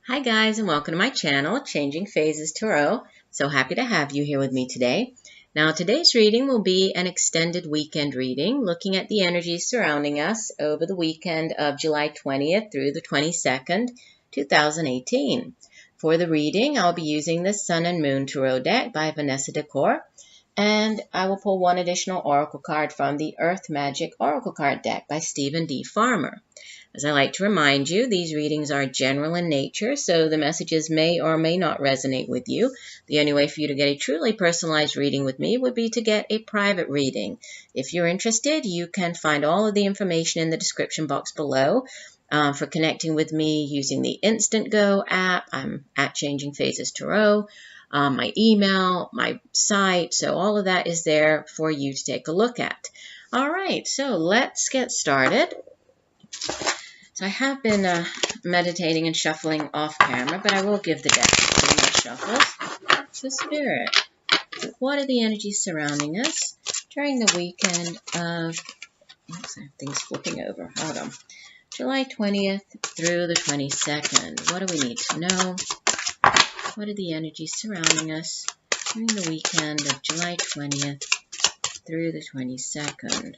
Hi guys, and welcome to my channel, Changing Phases Tarot. So happy to have you here with me today. Now today's reading will be an extended weekend reading, looking at the energies surrounding us over the weekend of July 20th through the 22nd, 2018. For the reading, I'll be using the Sun and Moon Tarot deck by Vanessa Decort, and I will pull one additional oracle card from the Earth Magic Oracle Card deck by Stephen D. Farmer. As I like to remind you, these readings are general in nature, so the messages may or may not resonate with you. The only way for you to get a truly personalized reading with me would be to get a private reading. If you're interested, you can find all of the information in the description box below. For connecting with me using the Instant Go app, I'm at Changing Phases Tarot, my email, my site, so all of that is there for you to take a look at. All right, so let's get started. So I have been meditating and shuffling off camera, but I will give the deck 2 more shuffles. So Spirit, what are the energies surrounding us during the weekend of, oops, things flipping over, hold on, July 20th through the 22nd? What do we need to know? What are the energies surrounding us during the weekend of July 20th through the 22nd?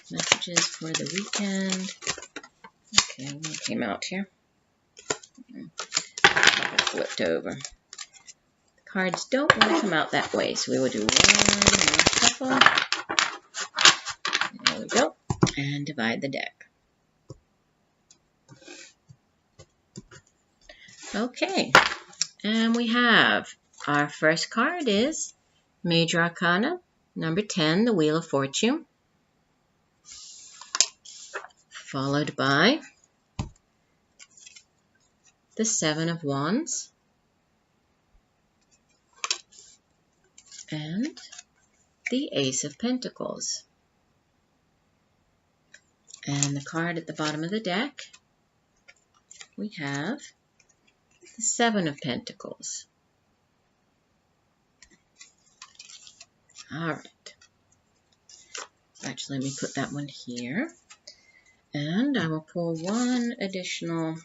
Messages for the weekend. Okay, what came out here? I flipped over. The cards don't want to come out that way, so we will do one more shuffle. There we go. And divide the deck. Okay, and we have our first card is Major Arcana, number 10, the Wheel of Fortune, followed by the 7 of Wands and the Ace of Pentacles. And the card at the bottom of the deck, we have the 7 of Pentacles. All right. Actually, let me put that one here. And I will pull one additional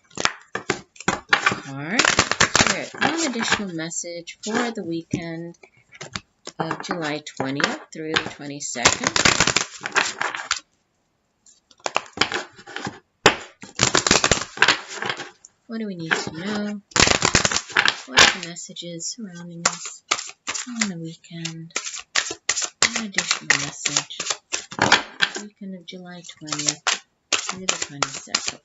card. Spirit, one additional message for the weekend of July 20th through the 22nd. What do we need to know? What are the messages surrounding us on the weekend? One additional message. Weekend of July 20th. Through the 22nd.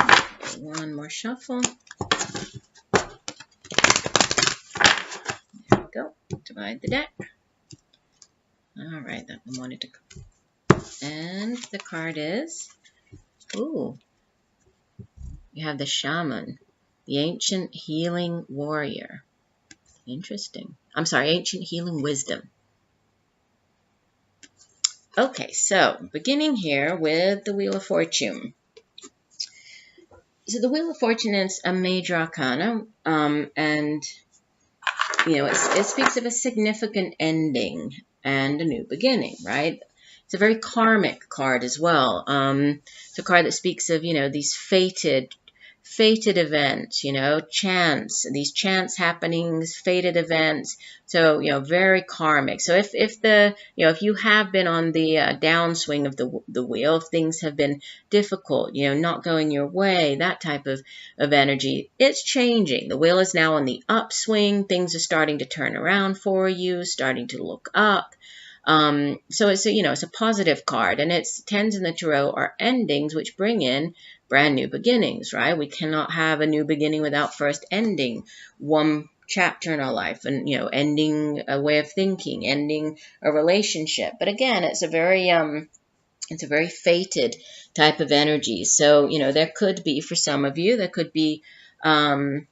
Okay, one more shuffle. There we go. Divide the deck. All right, that one wanted to go. And the card is, ooh, you have the Shaman, the Ancient Healing Warrior. Interesting. I'm sorry, Ancient Healing Wisdom. Okay, so beginning here with the Wheel of Fortune. So the Wheel of Fortune is a major arcana, and you know it speaks of a significant ending and a new beginning, right? It's a very karmic card as well. It's a card that speaks of these fated events, these chance happenings, fated events. So, very karmic. So if you have been on the downswing of the wheel, if things have been difficult, not going your way, that type of energy, it's changing. The wheel is now on the upswing. Things are starting to turn around for you, starting to look up. So it's a positive card, and it's tens in the tarot are endings, which bring in brand new beginnings, right? We cannot have a new beginning without first ending one chapter in our life, and ending a way of thinking, ending a relationship. But again, it's a very fated type of energy. So there could be, for some of you, there could be a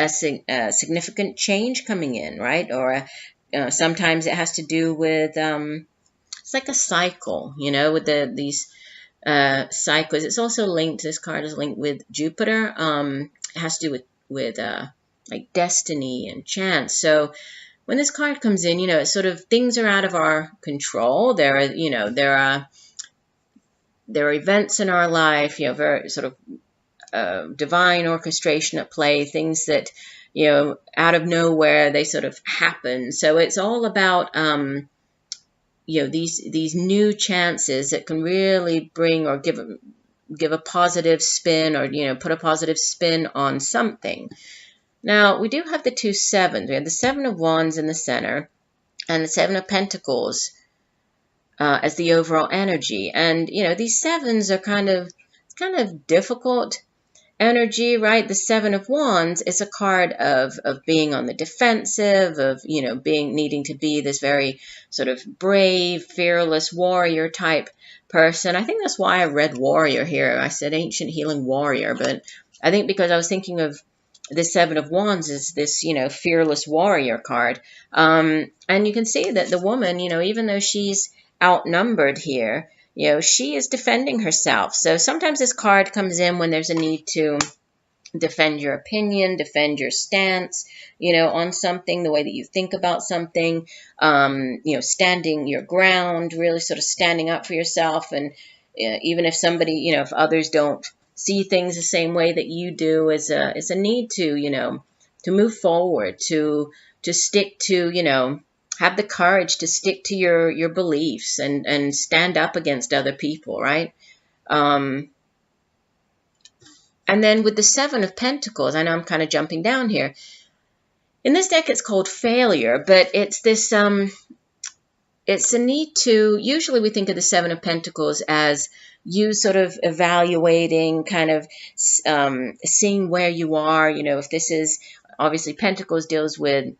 significant change coming in, right? Or sometimes it has to do with it's like a cycle, with these cycles. It's also linked, this card is linked with Jupiter. It has to do with like destiny and chance. So when this card comes in, it's sort of things are out of our control. There are events in our life, very sort of divine orchestration at play, things that, out of nowhere, they sort of happen. So it's all about, these new chances that can really bring or give a positive spin, or, put a positive spin on something. Now, we do have the 2 sevens. We have the 7 of Wands in the center and the 7 of Pentacles as the overall energy. And, these sevens are kind of difficult energy, right? The 7 of Wands is a card of being on the defensive, of, needing to be this very sort of brave, fearless warrior type person. I think that's why I read warrior here. I said ancient healing warrior, but I think because I was thinking of the 7 of Wands is this, fearless warrior card. And you can see that the woman, even though she's outnumbered here, she is defending herself. So sometimes this card comes in when there's a need to defend your opinion, defend your stance, on something, the way that you think about something, standing your ground, really sort of standing up for yourself. And even if somebody, if others don't see things the same way that you do, is a need to, to move forward, to stick to, have the courage to stick to your beliefs and stand up against other people, right? And then with the 7 of Pentacles, I know I'm kind of jumping down here. In this deck, it's called failure, but it's this, it's a need to, usually we think of the 7 of Pentacles as you sort of evaluating, kind of seeing where you are, if this is, obviously Pentacles deals with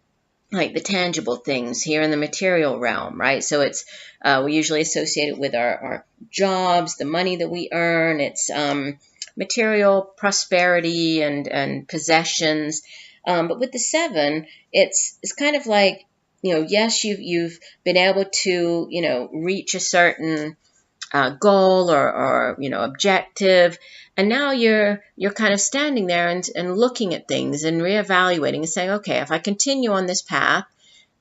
like the tangible things here in the material realm, right? So it's, we usually associate it with our jobs, the money that we earn. It's material prosperity and possessions. But with the 7, it's kind of like, yes, you've been able to, reach a certain goal or objective, and now you're kind of standing there and looking at things and reevaluating and saying, okay, if I continue on this path,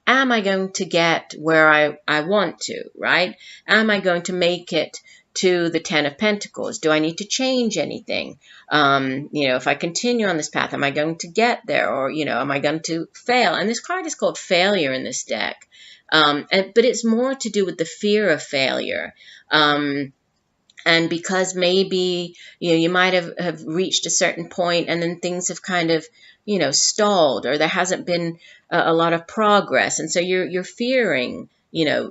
am I going to get where I want to, right? Am I going to make it to the 10 of Pentacles? Do I need to change anything? If I continue on this path, am I going to get there, or, am I going to fail? And this card is called failure in this deck. But it's more to do with the fear of failure. And because maybe, you might have reached a certain point and then things have kind of, stalled, or there hasn't been a lot of progress. And so you're fearing, you're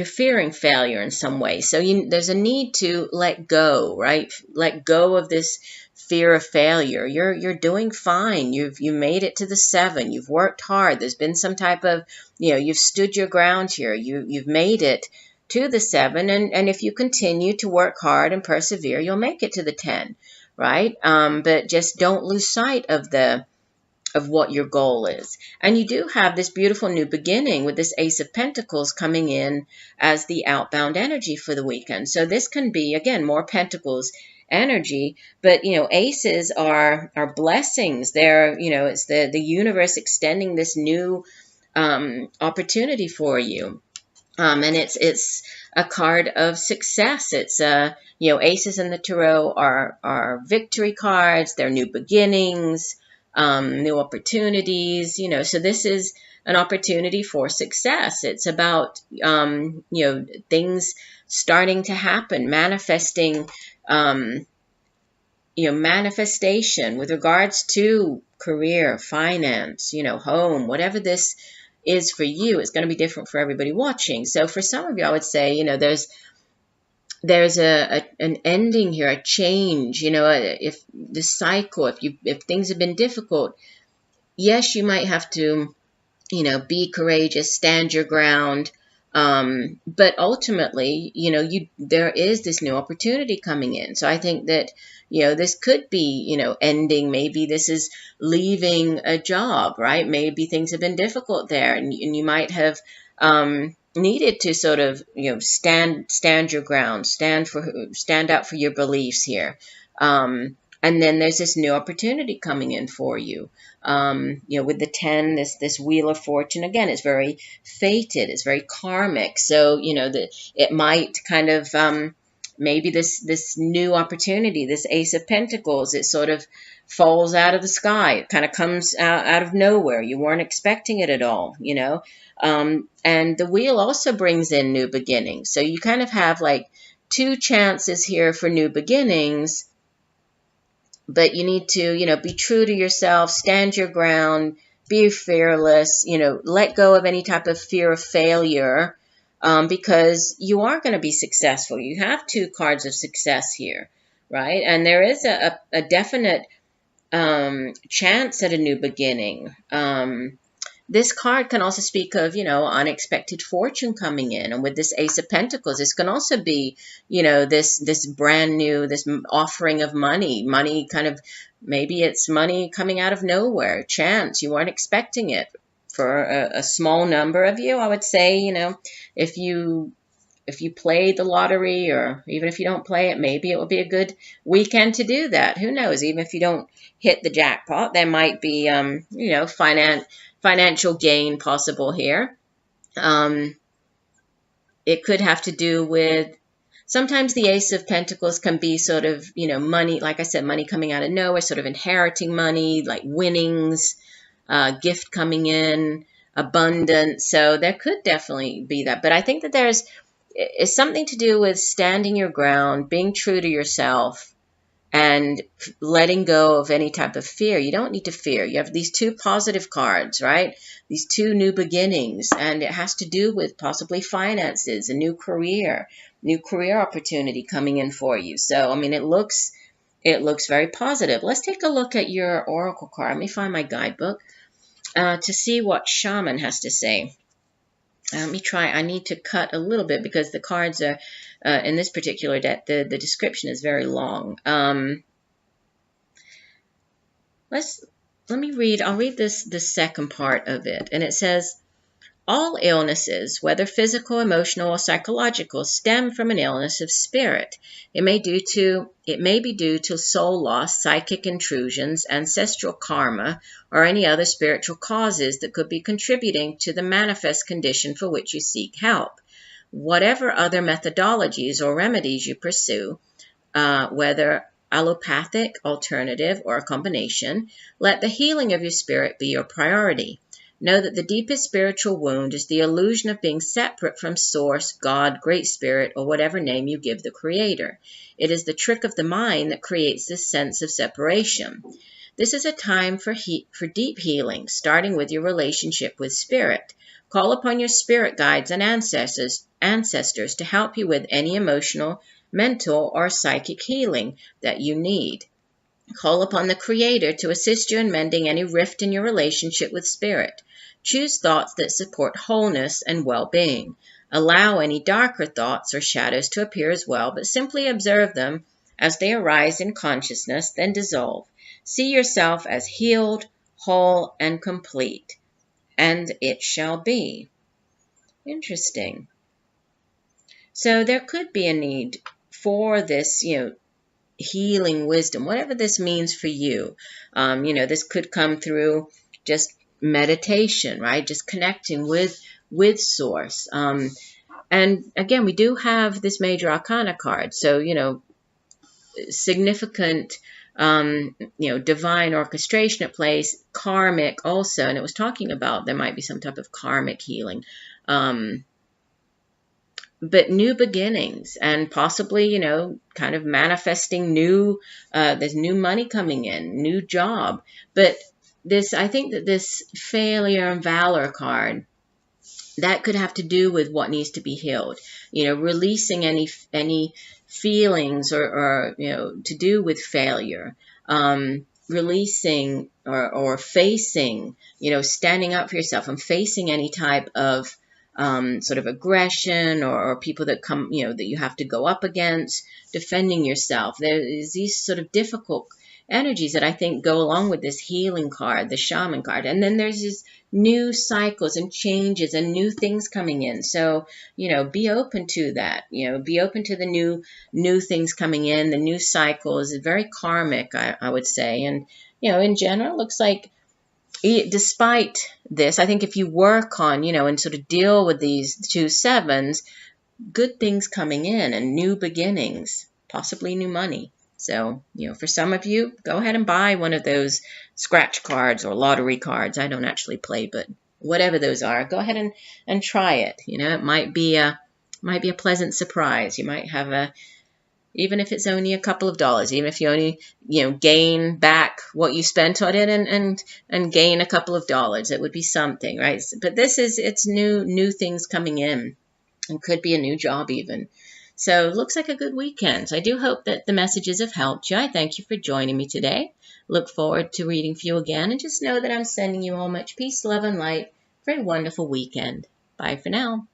fearing failure in some way. So there's a need to let go, right? Let go of this fear of failure. You're doing fine. You made it to the 7. You've worked hard. There's been some type of, you've stood your ground here. You've made it to the 7, and if you continue to work hard and persevere, you'll make it to the 10, right? But just don't lose sight of what your goal is. And you do have this beautiful new beginning with this Ace of Pentacles coming in as the outbound energy for the weekend. So this can be, again, more Pentacles energy, but aces are blessings. They're, it's the universe extending this new opportunity for you. And it's a card of success. It's aces in the tarot are victory cards. They're new beginnings, new opportunities. So this is an opportunity for success. It's about things starting to happen, manifesting. Manifestation with regards to career, finance, home, whatever this is for you. It's going to be different for everybody watching. So for some of you, I would say, there's an ending here, a change. If the cycle, if things have been difficult, yes, you might have to, be courageous, stand your ground. But ultimately, there is this new opportunity coming in. So I think that, this could be, ending. Maybe this is leaving a job, right? Maybe things have been difficult there, and you might have needed to sort of, stand your ground, stand up for your beliefs here. And then there's this new opportunity coming in for you. With the 10, this Wheel of Fortune, again, it's very fated, it's very karmic. So, it might kind of, maybe this new opportunity, this Ace of Pentacles, it sort of falls out of the sky. It kind of comes out of nowhere. You weren't expecting it at all. And the Wheel also brings in new beginnings. So you kind of have like two chances here for new beginnings. But you need to, be true to yourself, stand your ground, be fearless, let go of any type of fear of failure, because you are going to be successful. You have two cards of success here, right? And there is a definite chance at a new beginning. This card can also speak of, unexpected fortune coming in. And with this Ace of Pentacles, this can also be, this brand new, this offering of money kind of, maybe it's money coming out of nowhere, chance. You weren't expecting it. For a small number of you, I would say, if you play the lottery, or even if you don't play it, maybe it will be a good weekend to do that. Who knows? Even if you don't hit the jackpot, there might be, financial gain possible here. It could have to do with, sometimes the Ace of Pentacles can be sort of, money, like I said, money coming out of nowhere, sort of inheriting money, like winnings, gift coming in, abundance. So there could definitely be that. But I think that it's something to do with standing your ground, being true to yourself, and letting go of any type of fear. You don't need to fear. You have these two positive cards, right? These two new beginnings, and it has to do with possibly finances, a new career opportunity coming in for you. So, I mean, it looks very positive. Let's take a look at your oracle card. Let me find my guidebook to see what Shaman has to say. Let me try. I need to cut a little bit because the cards are, in this particular deck, the description is very long. Let me read. I'll read the second part of it. And it says, all illnesses, whether physical, emotional, or psychological, stem from an illness of spirit. It may be due to soul loss, psychic intrusions, ancestral karma, or any other spiritual causes that could be contributing to the manifest condition for which you seek help. Whatever other methodologies or remedies you pursue, whether allopathic, alternative, or a combination, let the healing of your spirit be your priority. Know that the deepest spiritual wound is the illusion of being separate from Source, God, Great Spirit, or whatever name you give the Creator. It is the trick of the mind that creates this sense of separation. This is a time for deep healing, starting with your relationship with Spirit. Call upon your spirit guides and ancestors to help you with any emotional, mental, or psychic healing that you need. Call upon the Creator to assist you in mending any rift in your relationship with Spirit. Choose thoughts that support wholeness and well-being. Allow any darker thoughts or shadows to appear as well, but simply observe them as they arise in consciousness, then dissolve. See yourself as healed, whole, and complete, and it shall be. Interesting. So there could be a need for this, healing wisdom, whatever this means for you. This could come through just meditation, right? Just connecting with Source. And again, we do have this major arcana card. So, significant, divine orchestration at place, karmic also. And it was talking about there might be some type of karmic healing. But new beginnings and possibly, kind of manifesting there's new money coming in, new job. But I think that this failure and valor card, that could have to do with what needs to be healed, releasing any feelings or to do with failure, releasing or facing, standing up for yourself and facing any type of sort of aggression or people that come, that you have to go up against, defending yourself. There is these sort of difficult energies that I think go along with this healing card, the shaman card. And then there's this new cycles and changes and new things coming in. So, be open to that. Be open to the new things coming in, the new cycles. Very karmic, I would say. And, in general, it looks like despite this, I think if you work on, and sort of deal with these 2 sevens, good things coming in and new beginnings, possibly new money. So, for some of you, go ahead and buy one of those scratch cards or lottery cards. I don't actually play, but whatever those are, go ahead and try it. It might be a pleasant surprise. You might have even if it's only a couple of dollars, even if you only, gain back what you spent on it and gain a couple of dollars, it would be something, right? But it's new things coming in, and could be a new job even. So it looks like a good weekend. So I do hope that the messages have helped you. I thank you for joining me today. Look forward to reading for you again, and just know that I'm sending you all much peace, love, and light for a wonderful weekend. Bye for now.